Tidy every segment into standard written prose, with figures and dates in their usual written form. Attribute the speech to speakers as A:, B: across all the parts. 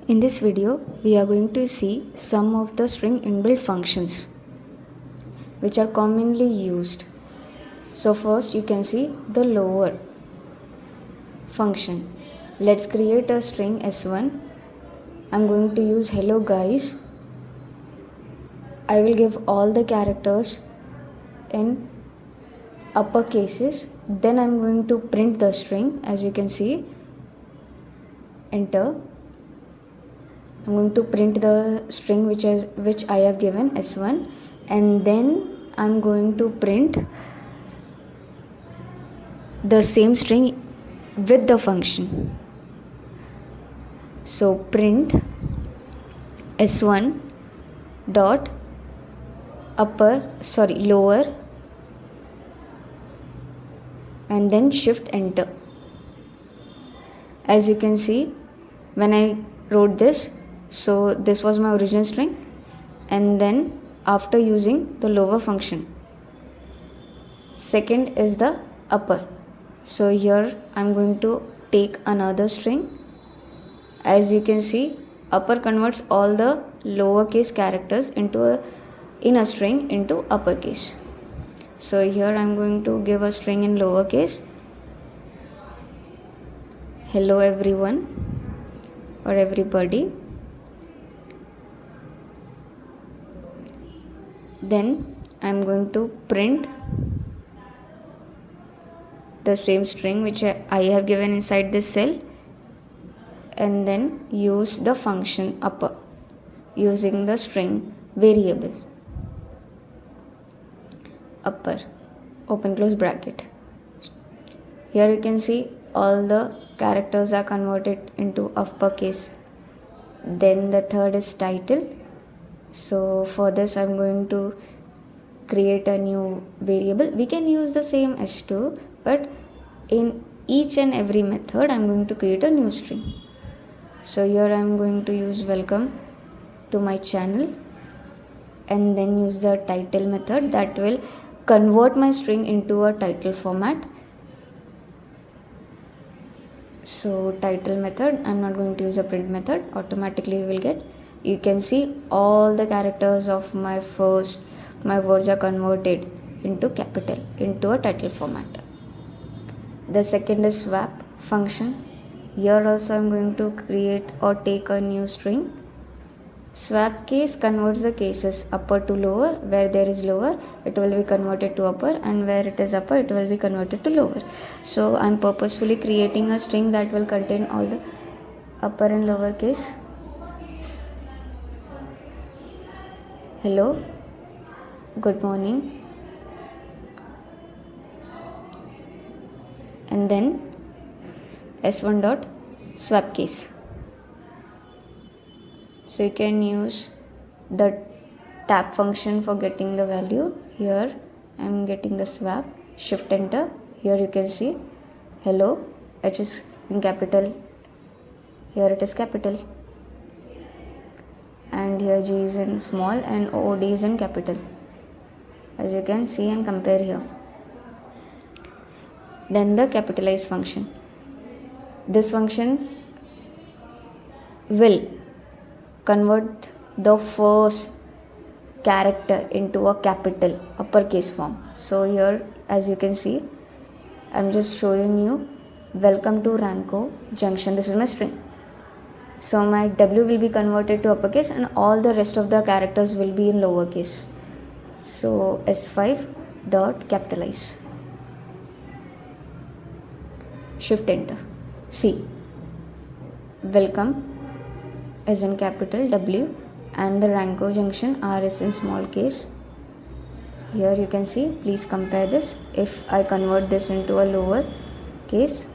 A: In this video, we are going to see some of the string inbuilt functions which are commonly used. So first you can see the lower function. Let's create a string s1. I'm going to use hello guys. I will give all the characters in upper cases. Then I'm going to print the string, as you can see. Enter. I'm going to print the string which I have given s1, and then I'm going to print the same string with the function. So print s1 dot lower, and then shift enter. As you can see, when I wrote this, so this was my original string, and then after using the lower function, second is the upper. So here I'm going to take another string. As you can see, upper converts all the lowercase characters in a string into uppercase. So here I'm going to give a string in lowercase, hello everyone or everybody. Then I'm going to print the same string which I have given inside this cell, and then use the function upper using the string variable upper, open close bracket. Here you can see all the characters are converted into uppercase. Then the third is title. So for this I'm going to create a new variable. We can use the same s2, but in each and every method I'm going to create a new string. So here I'm going to use welcome to my channel, and then use the title method that will convert my string into a title format. So title method, I'm not going to use a print method, automatically we will get. You can see all the characters of my words are converted into capital, into a title format. The second is swap function. Here also I'm going to create or take a new string. Swap case converts the cases upper to lower. Where there is lower, it will be converted to upper, and where it is upper, it will be converted to lower. So I'm purposefully creating a string that will contain all the upper and lower case. Hello, good morning, and then s1 dot swap case. So you can use the tab function for getting the value. Here I am getting the swap, shift enter. Here you can see hello, H is in capital, here it is capital, and here G is in small and OD is in capital, as you can see and compare here. Then the capitalize function. This function will convert the first character into a capital uppercase form. So here, as you can see, I'm just showing you welcome to Ranko Junction. This is my string. So my W will be converted to uppercase, and all the rest of the characters will be in lowercase. So s5 dot capitalize, shift enter. See, welcome is in capital W, and the Ranko Junction R is in small case. Here you can see, please compare this. If I convert this into a lower case,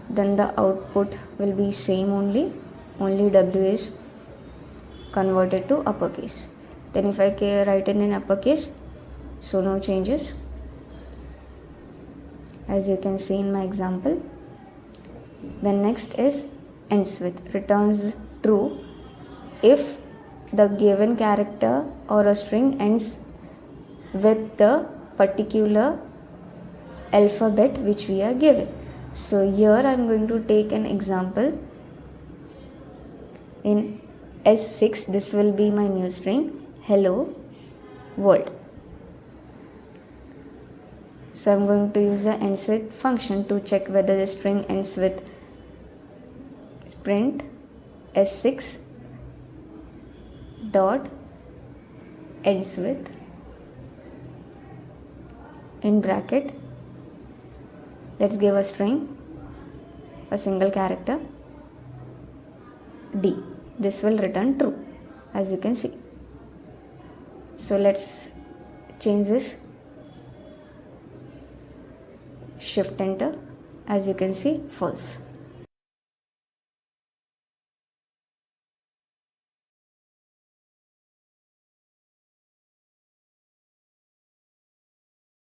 A: then the output will be same only W is converted to uppercase. Then if I write it in uppercase, so no changes, as you can see in my example. Then next is ends with, returns true if the given character or a string ends with the particular alphabet which we are given. So here I am going to take an example In S6, this will be my new string, hello world. So I'm going to use the ends with function to check whether the string ends with print S6 dot ends with, in bracket, let's give a string, a single character, D. This will return true, as you can see. So let's change this, shift enter, as you can see, false.